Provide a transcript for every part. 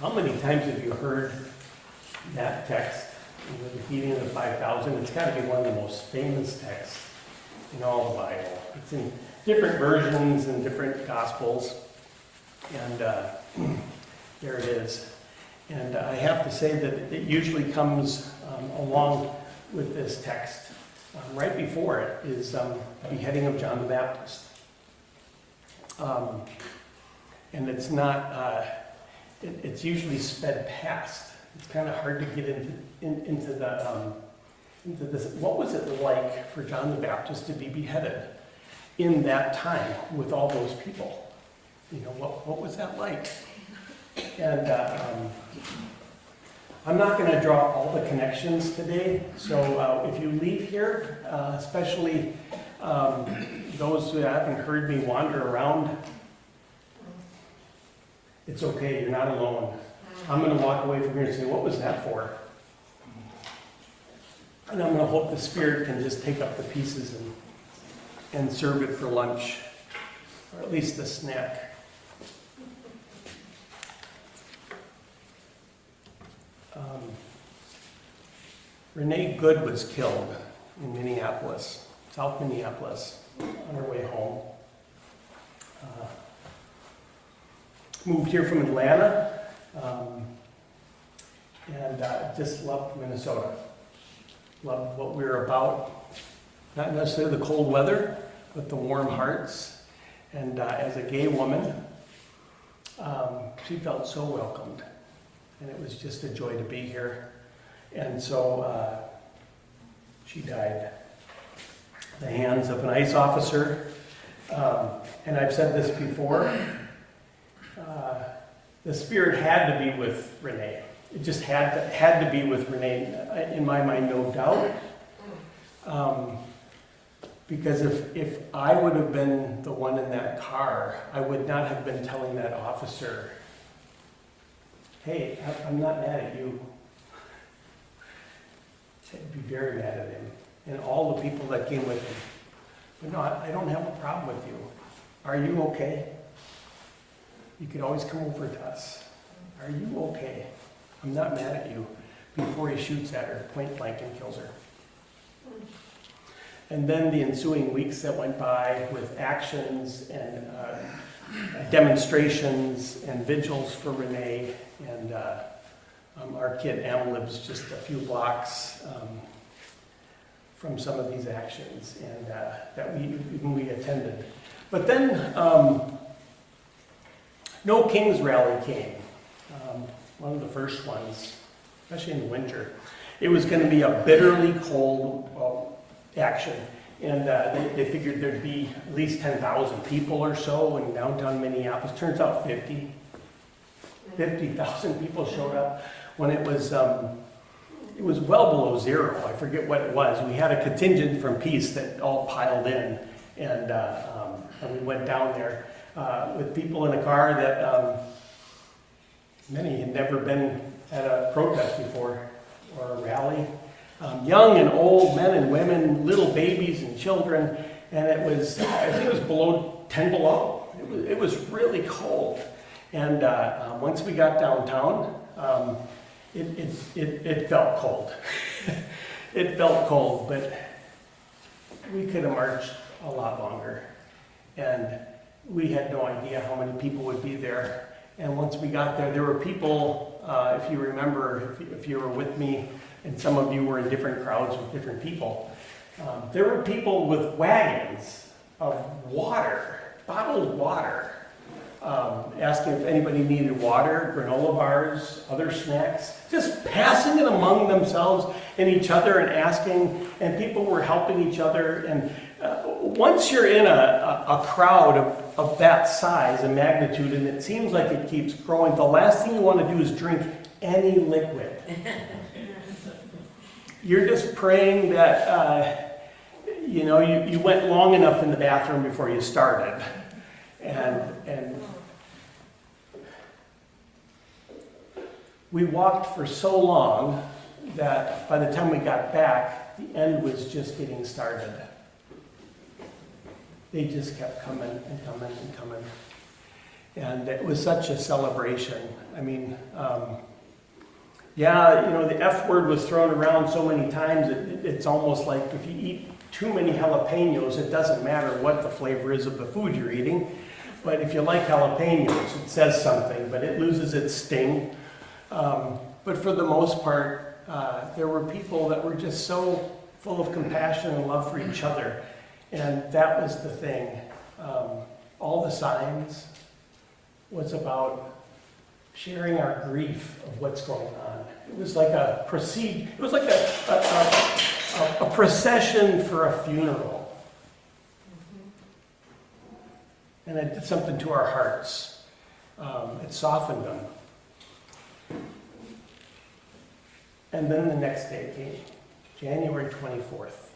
How many times have you heard that text, the feeding of the 5,000? It's got to be one of the most famous texts in all the Bible. It's in different versions and different Gospels, and there it is. And I have to say that it usually comes along with this text. Right before it is the beheading of John the Baptist. And it's not, it's usually sped past. It's kind of hard to get into this. What was it like for John the Baptist to be beheaded in that time with all those people? You know, what was that like? And I'm not going to draw all the connections today, so if you leave here, especially those who haven't heard me wander around, it's okay, you're not alone. I'm going to walk away from here and say, what was that for? And I'm going to hope the Spirit can just take up the pieces and serve it for lunch, or at least a snack. Renee Good was killed in Minneapolis, South Minneapolis, on her way home. Moved here from Atlanta, and just loved Minnesota. Loved what we were about. Not necessarily the cold weather, but the warm hearts. And as a gay woman, she felt so welcomed. And it was just a joy to be here. And so she died at the hands of an ICE officer. And I've said this before, the Spirit had to be with Renee. It just had to be with Renee, in my mind, no doubt. Because if I would have been the one in that car, I would not have been telling that officer, hey, I'm not mad at you. I'd be very mad at him and all the people that came with him. But no, I don't have a problem with you. Are you okay? You could always come over to us. Are you okay? I'm not mad at you. Before he shoots at her, point blank, and kills her. And then the ensuing weeks that went by with actions and demonstrations and vigils for Renee. And our kid Em lives just a few blocks from some of these actions, and that we attended. But then No Kings Rally came, one of the first ones, especially in the winter. It was going to be a bitterly cold action, and they figured there'd be at least 10,000 people or so in downtown Minneapolis. Turns out 50,000 people showed up when it was well below zero. I forget what it was. We had a contingent from Peace that all piled in, and we went down there with people in a car that many had never been at a protest before or a rally. Young and old, men and women, little babies and children, and it was, I think it was below 10 below. It was really cold. And once we got downtown, it felt cold. It felt cold, but we could have marched a lot longer. And we had no idea how many people would be there. And once we got there, there were people, if you remember, if you were with me, and some of you were in different crowds with different people, there were people with wagons of water, bottled water, asking if anybody needed water, granola bars, other snacks, just passing it among themselves and each other and asking, and people were helping each other. And once you're in a crowd of that size and magnitude, and it seems like it keeps growing, the last thing you want to do is drink any liquid. You're just praying that, you went long enough in the bathroom before you started. And we walked for so long that by the time we got back, the end was just getting started. They just kept coming and coming and coming. And it was such a celebration. I mean, yeah, you know, the F word was thrown around so many times, it's almost like if you eat too many jalapenos, it doesn't matter what the flavor is of the food you're eating. But if you like jalapenos, it says something, but it loses its sting. But for the most part, there were people that were just so full of compassion and love for each other. And that was the thing. All the signs was about sharing our grief of what's going on. It was like a procession for a funeral. And it did something to our hearts. It softened them. And then the next day came, January 24th,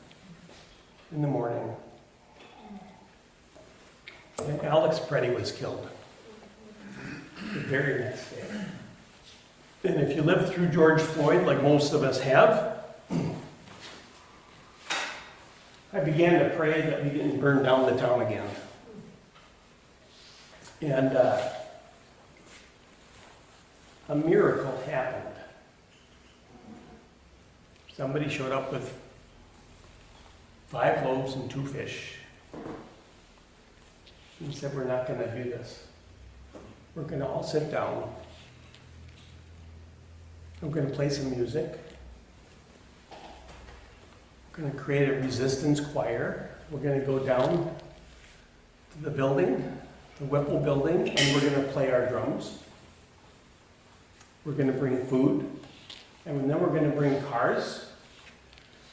in the morning. And Alex Preddy was killed the very next day. And if you lived through George Floyd, like most of us have, I began to pray that we didn't burn down the town again. And a miracle happened. Somebody showed up with 5 loaves and 2 fish. He said, we're not going to do this. We're going to all sit down. I'm going to play some music. We're going to create a resistance choir. We're going to go down to the building, the Whipple building, and we're going to play our drums. We're going to bring food. And then we're going to bring cars.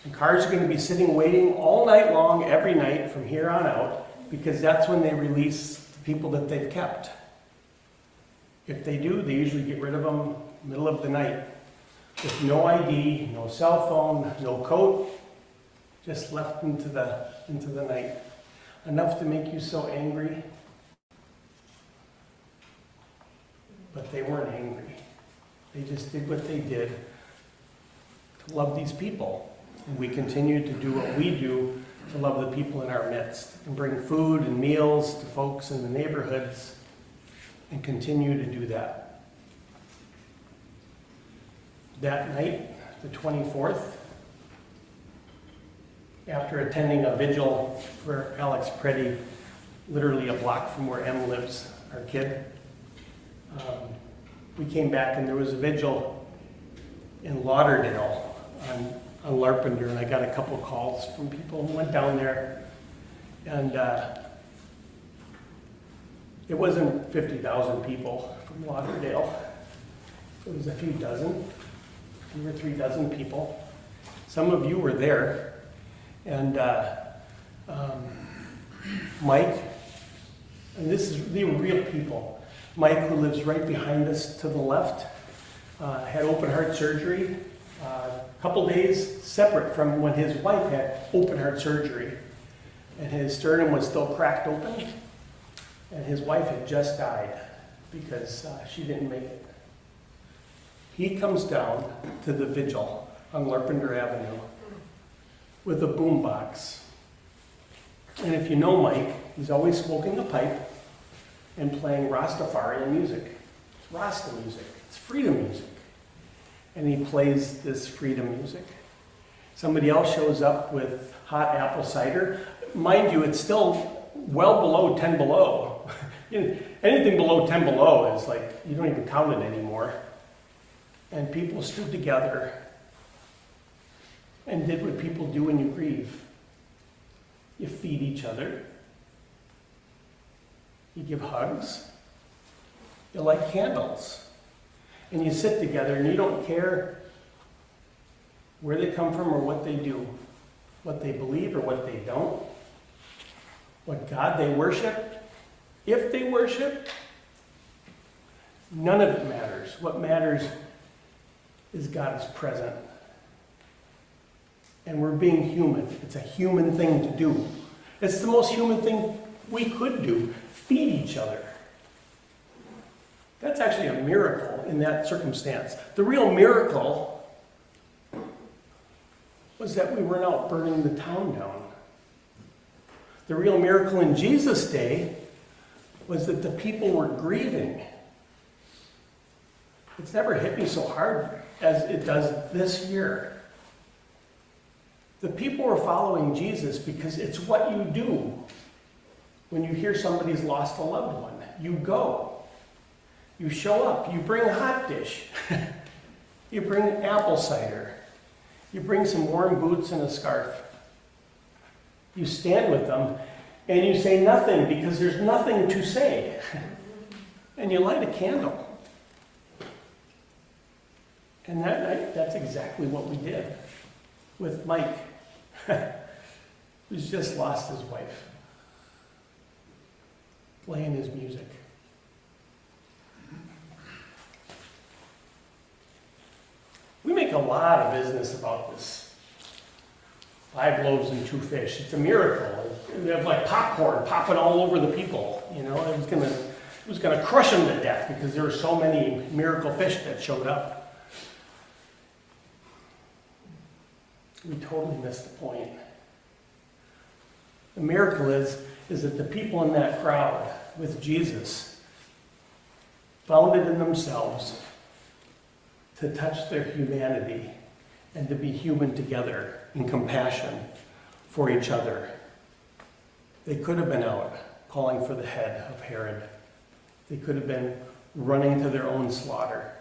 And cars are going to be sitting waiting all night long, every night from here on out, because that's when they release the people that they've kept. If they do, they usually get rid of them middle of the night. With no ID, no cell phone, no coat, just left into the night. Enough to make you so angry. But they weren't angry. They just did what they did to love these people. And we continue to do what we do to love the people in our midst and bring food and meals to folks in the neighborhoods and continue to do that. That night, the 24th, after attending a vigil for Alex Preddy, literally a block from where Em lives, our kid, we came back and there was a vigil in Lauderdale on Larpenter, and I got a couple calls from people who went down there, and it wasn't 50,000 people from Lauderdale. It was a few dozen, 2 or 3 dozen people. Some of you were there, and Mike, and they were real people. Mike, who lives right behind us to the left, had open heart surgery. A couple days separate from when his wife had open heart surgery, and his sternum was still cracked open, and his wife had just died because she didn't make it. He comes down to the vigil on Larpenter Avenue with a boombox. And if you know Mike, he's always smoking a pipe and playing Rastafarian music. It's Rasta music. It's freedom music. And he plays this freedom music. Somebody else shows up with hot apple cider. Mind you, it's still well below 10 below. Anything below 10 below is like, you don't even count it anymore. And people stood together and did what people do when you grieve. You feed each other. You give hugs. You light candles. And you sit together and you don't care where they come from or what they do, what they believe or what they don't, what God they worship, if they worship. None of it matters. What matters is God is present. And we're being human. It's a human thing to do. It's the most human thing we could do. Feed each other. That's actually a miracle in that circumstance. The real miracle was that we weren't out burning the town down. The real miracle in Jesus' day was that the people were grieving. It's never hit me so hard as it does this year. The people were following Jesus because it's what you do when you hear somebody's lost a loved one. You go. You show up. You bring a hot dish. You bring apple cider. You bring some warm boots and a scarf. You stand with them and you say nothing because there's nothing to say. And you light a candle. And that night, that's exactly what we did with Mike, who's just lost his wife, playing his music. We make a lot of business about this. 5 loaves and 2 fish. It's a miracle. They have like popcorn popping all over the people. You know, it was gonna crush them to death because there were so many miracle fish that showed up. We totally missed the point. The miracle is that the people in that crowd with Jesus found it in themselves to touch their humanity and to be human together in compassion for each other. They could have been out calling for the head of Herod. They could have been running to their own slaughter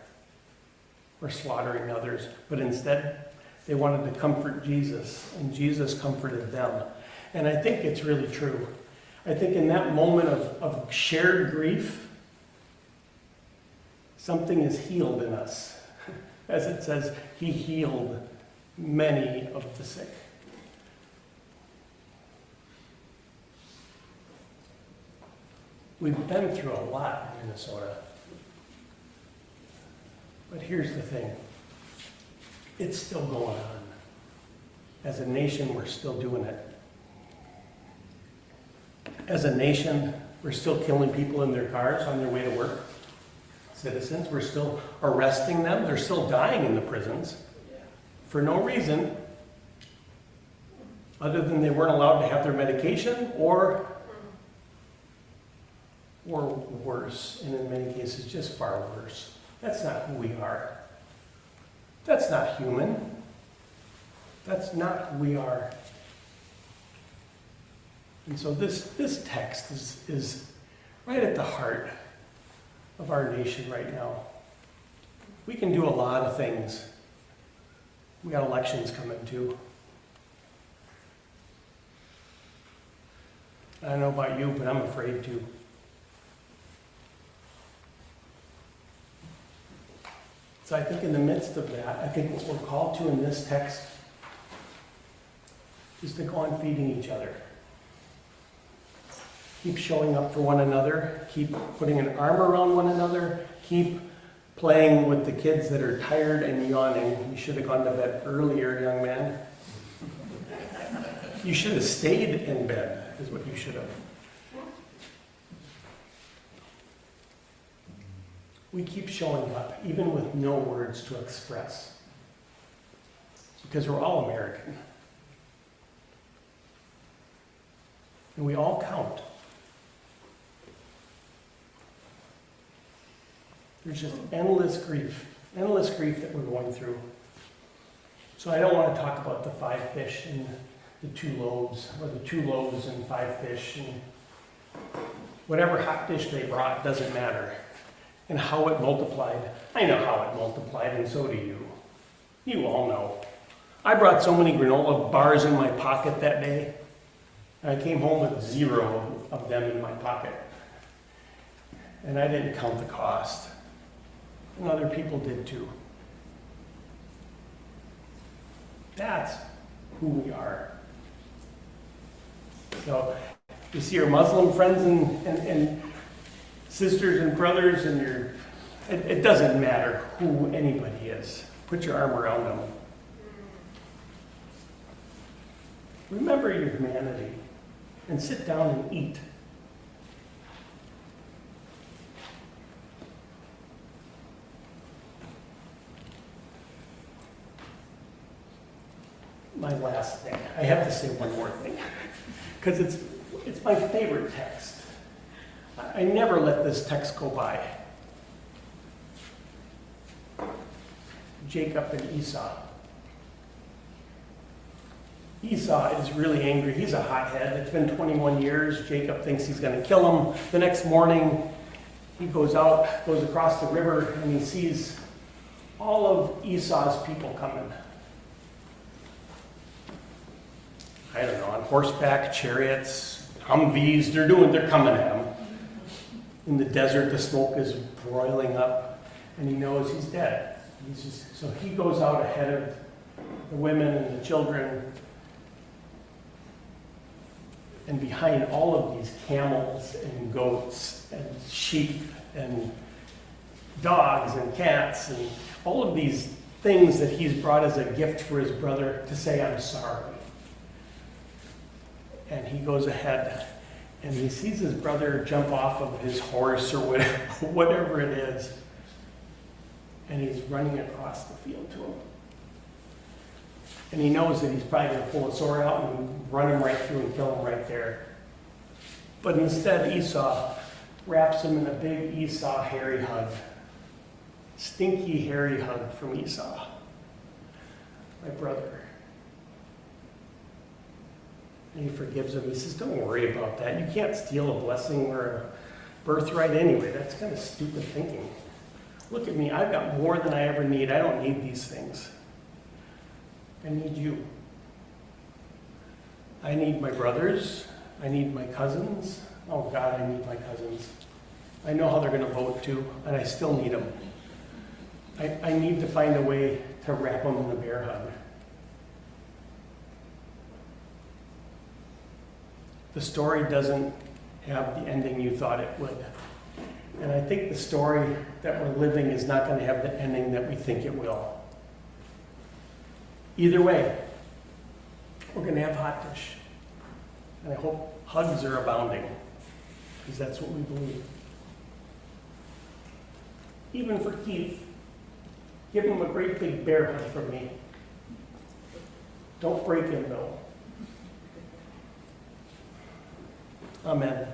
or slaughtering others, but instead they wanted to comfort Jesus, and Jesus comforted them. And I think it's really true. I think in that moment of shared grief, something is healed in us. As it says, he healed many of the sick. We've been through a lot in Minnesota. But here's the thing. It's still going on. As a nation, we're still doing it. As a nation, we're still killing people in their cars on their way to work. Citizens, we're still arresting them. They're still dying in the prisons for no reason other than they weren't allowed to have their medication or worse, and in many cases, just far worse. That's not who we are. That's not human. That's not who we are. And so this text is right at the heart of our nation right now. We can do a lot of things. We got elections coming too. I don't know about you, but I'm afraid to. So I think in the midst of that, I think what we're called to in this text is to go on feeding each other. Keep showing up for one another. Keep putting an arm around one another. Keep playing with the kids that are tired and yawning. You should have gone to bed earlier, young man. You should have stayed in bed, is what you should have. We keep showing up, even with no words to express. Because we're all American. And we all count. There's just endless grief that we're going through. So I don't want to talk about the 5 fish and the 2 loaves, or the 2 loaves and 5 fish, and whatever hot dish they brought, doesn't matter. And how it multiplied. I know how it multiplied, and so do you. You all know. I brought so many granola bars in my pocket that day. I came home with 0 of them in my pocket. And I didn't count the cost. And other people did too. That's who we are. So, you see your Muslim friends and sisters and brothers, and it doesn't matter who anybody is. Put your arm around them. Remember your humanity and sit down and eat. My last thing. I have to say one more thing because it's my favorite text. I never let this text go by. Jacob and Esau. Esau is really angry. He's a hothead. It's been 21 years. Jacob thinks he's going to kill him. The next morning, he goes across the river, and he sees all of Esau's people coming. I don't know, on horseback, chariots, Humvees, they're coming at him. In the desert, the smoke is broiling up, and he knows he's dead. So he goes out ahead of the women and the children, and behind all of these camels and goats and sheep and dogs and cats and all of these things that he's brought as a gift for his brother to say, I'm sorry. And he goes ahead and he sees his brother jump off of his horse or whatever it is, and he's running across the field to him. And he knows that he's probably going to pull a sword out and run him right through and kill him right there. But instead, Esau wraps him in a big Esau hairy hug. Stinky hairy hug from Esau. My brother. And he forgives him. He says, don't worry about that. You can't steal a blessing or a birthright anyway. That's kind of stupid thinking. Look at me. I've got more than I ever need. I don't need these things. I need you. I need my brothers. I need my cousins. Oh God, I need my cousins. I know how they're going to vote too, and I still need them. I need to find a way to wrap them in a bear hug. The story doesn't have the ending you thought it would. And I think the story that we're living is not going to have the ending that we think it will. Either way, we're going to have hot dish. And I hope hugs are abounding, because that's what we believe. Even for Keith, give him a great big bear hug from me. Don't break him, though. Amen.